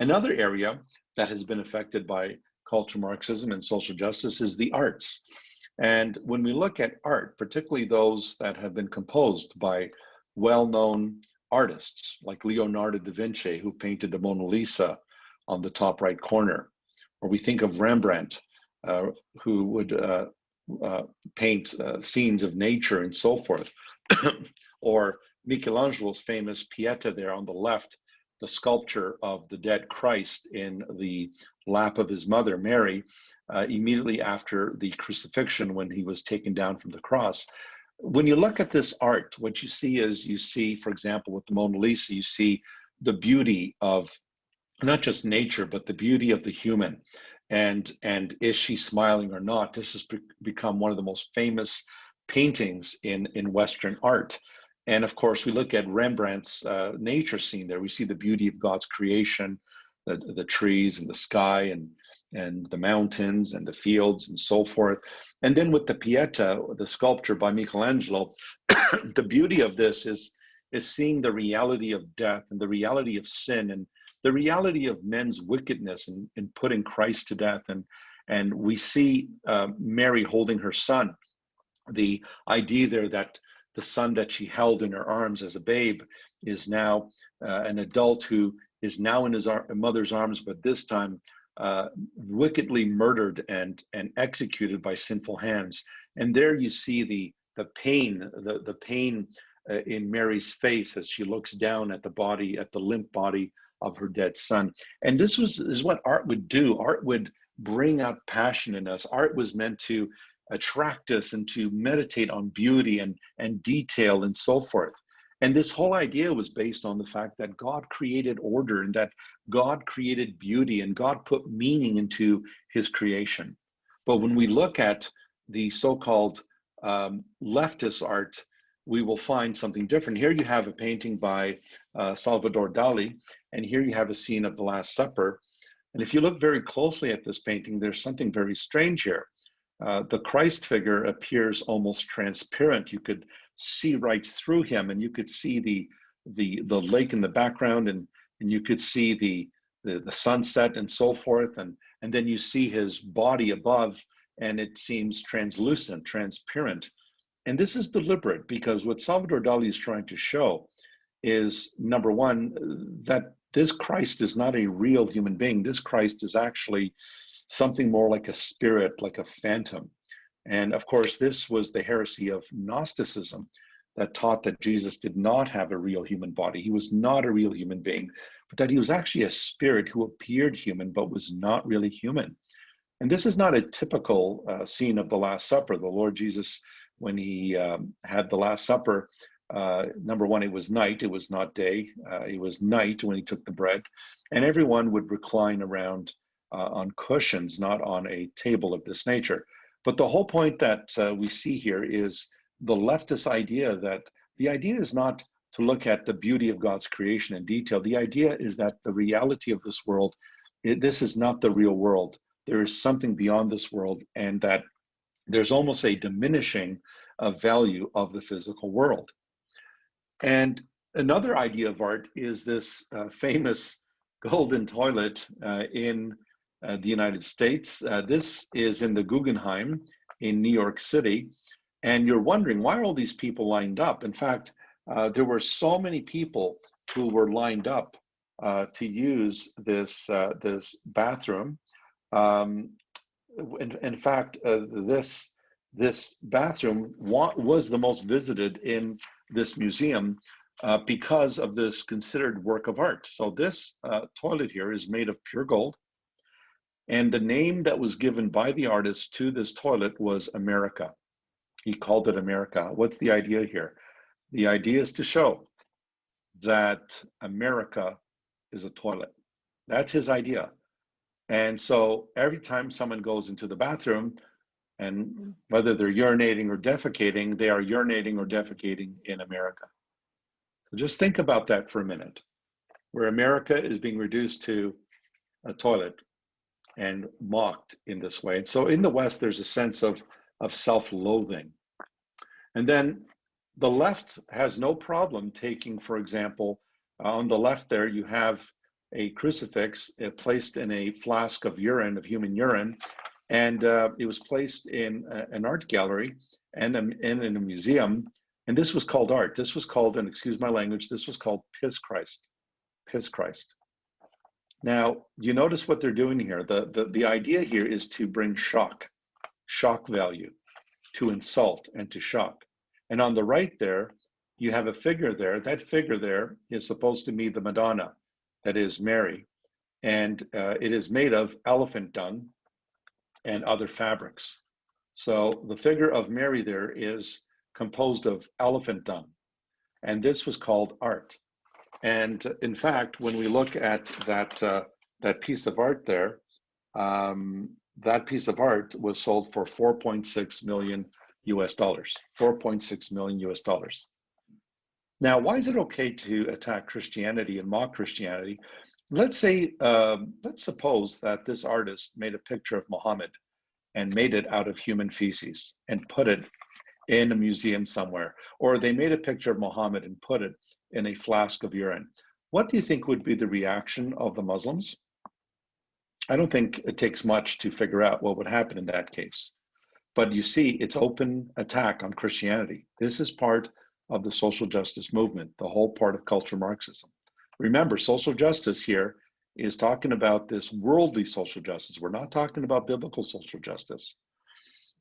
Another area that has been affected by cultural Marxism and social justice is the arts. And when we look at art, particularly those that have been composed by well-known artists like Leonardo da Vinci, who painted the Mona Lisa on the top right corner, or we think of Rembrandt, who would paint scenes of nature and so forth, or Michelangelo's famous Pieta there on the left, the sculpture of the dead Christ in the lap of his mother, Mary, immediately after the crucifixion when he was taken down from the cross. When you look at this art, what you see is, you see, for example, with the Mona Lisa, you see the beauty of not just nature, but the beauty of the human. And is she smiling or not? This has become one of the most famous paintings in Western art. And of course, we look at Rembrandt's nature scene there. We see the beauty of God's creation, the trees and the sky and the mountains and the fields and so forth. And then with the Pieta, the sculpture by Michelangelo, the beauty of this is seeing the reality of death and the reality of sin and the reality of men's wickedness in putting Christ to death. And we see Mary holding her son. The idea there that the son that she held in her arms as a babe is now an adult who is now in his mother's arms, but this time wickedly murdered and executed by sinful hands. And there you see the pain, the pain in Mary's face as she looks down at the body, at the limp body of her dead son. And this is what art would do. Art would bring out passion in us. Art was meant to attract us and to meditate on beauty and detail and so forth. And this whole idea was based on the fact that God created order and that God created beauty and God put meaning into his creation. But when we look at the so-called leftist art, we will find something different. Here you have a painting by Salvador Dali, and here you have a scene of the Last Supper. And if you look very closely at this painting, there's something very strange here. The Christ figure appears almost transparent. You could see right through him, and you could see the lake in the background, and you could see the sunset and so forth, and then you see his body above, and it seems translucent, transparent. And this is deliberate because what Salvador Dali is trying to show is, number one, that this Christ is not a real human being. This Christ is actually something more like a spirit, like a phantom. And of course, this was the heresy of Gnosticism that taught that Jesus did not have a real human body. He was not a real human being, but that he was actually a spirit who appeared human, but was not really human. And this is not a typical scene of the Last Supper. The Lord Jesus, when he had the Last Supper, number one, it was night, it was not day. It was night when he took the bread, and everyone would recline around on cushions, not on a table of this nature. But the whole point that we see here is the leftist idea that the idea is not to look at the beauty of God's creation in detail. The idea is that the reality of this world, this is not the real world. There is something beyond this world, and that there's almost a diminishing of value of the physical world. And another idea of art is this famous golden toilet in the United States. This is in the Guggenheim in New York City. And you're wondering, why are all these people lined up? In fact, there were so many people who were lined up to use this bathroom. In fact, this bathroom was the most visited in this museum because of this considered work of art. So this toilet here is made of pure gold. And the name that was given by the artist to this toilet was America. He called it America. What's the idea here? The idea is to show that America is a toilet. That's his idea. And so every time someone goes into the bathroom, and whether they're urinating or defecating, they are urinating or defecating in America. So just think about that for a minute, where America is being reduced to a toilet and mocked in this way. And so in the West, there's a sense of self-loathing. And then the left has no problem taking, for example, on the left there, you have a crucifix placed in a flask of urine, of human urine, and it was placed in an art gallery and in a museum. And this was called art. This was called, and excuse my language, this was called Piss Christ. Piss Christ. Now, you notice what they're doing here. The idea here is to bring shock value, to insult and to shock. And on the right there, you have a figure there. That figure there is supposed to be the Madonna, that is Mary. And it is made of elephant dung and other fabrics. So the figure of Mary there is composed of elephant dung. And this was called art. And in fact, when we look at that piece of art there, that piece of art was sold for 4.6 million US dollars, 4.6 million US dollars. Now, why is it okay to attack Christianity and mock Christianity? Let's say, let's suppose that this artist made a picture of Muhammad and made it out of human feces and put it in a museum somewhere, or they made a picture of Muhammad and put it in a flask of urine. What do you think would be the reaction of the Muslims? I don't think it takes much to figure out what would happen in that case. But you see, it's open attack on Christianity. This is part of the social justice movement, the whole part of cultural Marxism. Remember, social justice here is talking about this worldly social justice. We're not talking about biblical social justice.